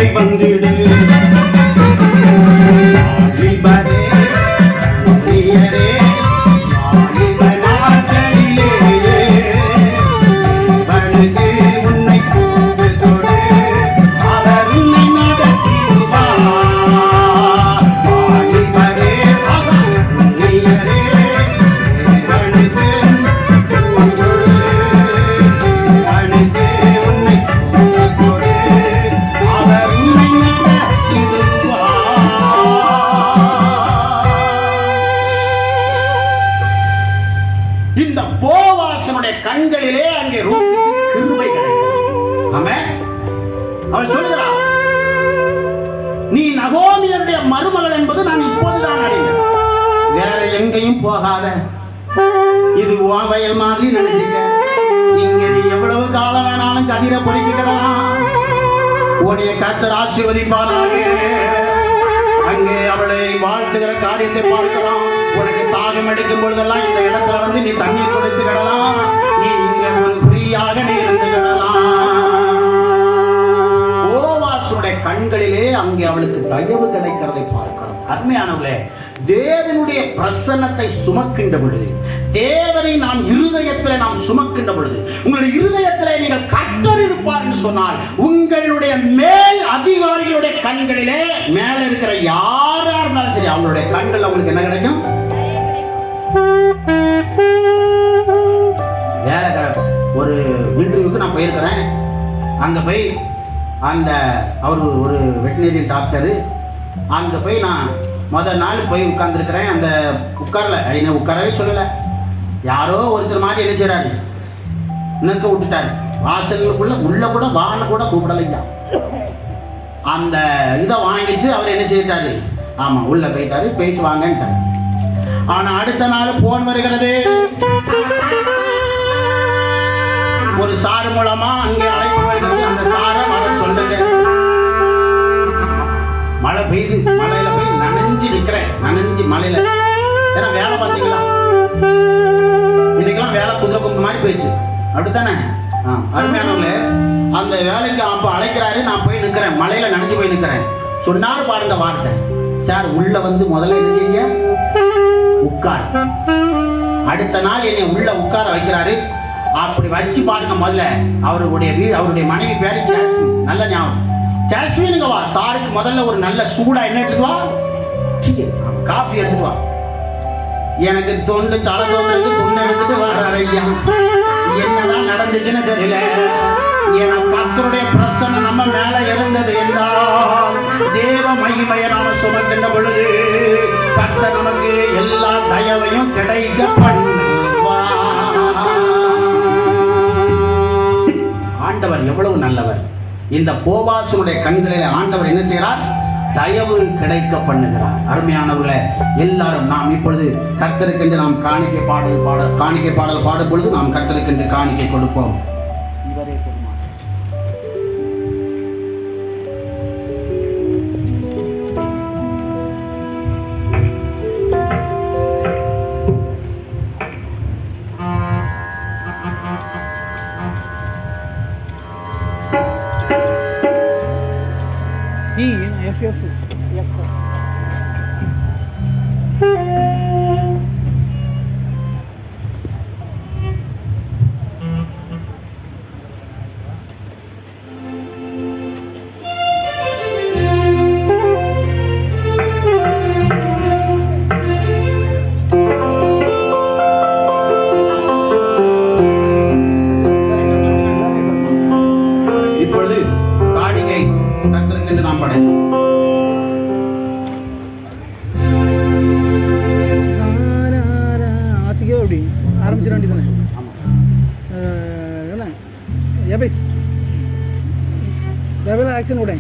உள்ளே வந்திடு இந்த போவாசனுடைய கண்களிலே அங்கே கிருபை கிடைக்கும். ஆமென். அவள் சொல்லுகிறாள், நீ நகோமியருடைய மருமகள் என்பது நான் இப்போதுதான் அறிந்தேன். வேற எங்கேயும் போகாத, இது உன் வயல் மாதிரி நினைச்சுக்க. இங்க நீ எவ்வளவு காலம் வேணாலும் கதிரை பொறுக்கிக்கலாம். உன்னைய கர்த்தர் ஆசீர்வதிப்பாராக. அங்கே அவளை வாழ்த்துகிற காரியத்தை பார்க்கலாம். உனக்கு தாகம் எடுக்கும் பொழுதெல்லாம் இந்த இடத்துல வந்து நீ தண்ணீர் கொடுத்து கிடலாம். நீ இங்க ஒரு ஃப்ரீயாக நீ இருந்து கிடலாம். போவாசுடைய கண்களிலே அங்கே அவளுக்கு தயவு கிடைக்கிறதை பார்க்கிறோம். அருமையானவர்களே, தேவனுடைய பிரசன்னத்தை சுமக்கின்ற பொழுது, தேவனை நாம் இருதயத்தில் நாம் சுமக்கின்ற பொழுது, உங்களுடைய இருதயத்தில் நீங்கள் கர்த்தர் இருப்பார் என்று சொன்னால், உங்களுடைய மேல் அதிகாரிகளுடைய கண்களிலே மேல இருக்கிற யாரா இருந்தாலும் சரி, அவங்களுடைய கண்கள் அவங்களுக்கு என்ன கிடைக்கும்? வேலை கிடைக்கும். ஒரு இன்டர்வியூக்கு நான் போயிருக்கிறேன். அங்க போய் அந்த அவர் ஒரு வெட்டினரியன் டாக்டரு, அங்கே போய் நான் முதல் நாள் போய் உட்கார்ந்துருக்கிறேன். அந்த உட்காரல, என்ன உட்காரவே சொல்லலை. யாரோ ஒருத்தர் மாதிரி என்ன செய்கிறாரு, நிற்க விட்டுட்டாரு. வாசலுக்குள்ள உள்ள கூட வாழ கூட கூப்பிடலையா. அந்த இதை வாங்கிட்டு அவர் என்ன செய்தாரு, ஆமாம் உள்ள போயிட்டாரு, போயிட்டு வாங்கன்ட்டாரு. ஆனால் அடுத்த நாள் போன் வருகிறது. ஒரு சார் மூலமா அங்கே அழைப்பு வருகிறது. அந்த சாரை வர சொல்லுங்க. மழை பெய்யுது, மழையில போய் நனைஞ்சு நிற்கிறேன். நனைஞ்சு மழையில, ஏன்னா வேலை பார்த்தீங்களா, இன்னைக்கெல்லாம் வேலை குதிரை கொம்பு மாதிரி போயிடுச்சு, அப்படித்தானே? அருமையானவங்களே, அந்த வேலைக்கு அப்போ அழைக்கிறாரு. நான் போய் நிற்கிறேன், மழையில நனைஞ்சு போய் நிற்கிறேன். சொன்னார் பாருங்க வார்த்தை, சார் உள்ள வந்து முதல்ல என்ன செய்யுங்க, உட்கார். அடுத்த நாள் என்னை உள்ள உட்கார வைக்கிறாரு. அப்படி வச்சு பாருங்க. முதல்ல அவருடைய வீடு, அவருடைய மனைவி பேரு ஜாஸ்மின். நல்ல ஞாபகம், ஜாஸ்மினுங்க வா. சாருக்கு முதல்ல ஒரு நல்ல சூடா என்ன எடுத்துட்டு வா, காஃபி எடுத்துட்டு வா. எனக்கு தொண்டு தலை தோன்றது, தொண்டை எடுத்துட்டு வர்றாரு. ஐயா என்னதான் நடந்துச்சுன்னு தெரியல. எனக்கு கர்த்தருடைய பிரசன்னம் நம்ம மேல இருந்தது என்றால், தேவ மகிமையை நாம சுமக்கின்ற பொழுது கர்த்தர் நமக்கு எல்லா தயவையும் கிடைக்க பண்ணுவார். ஆண்டவர் எவ்வளவு நல்லவர். இந்த போவாசுடைய கண்களில் ஆண்டவர் என்ன செய்கிறார், தயவு கிடைக்க பண்ணுகிறார். அருமையானவர்களே, எல்லாரும் நாம் இப்பொழுது கர்த்தருக்கென்று நாம் காணிக்கை பாடல் பாடும் பொழுது நாம் கர்த்தருக்கென்று காணிக்கை கொடுப்போம். ஆரம்பிச்சிட வேண்டியதானே? என்ன ஆக்ஷன் கூட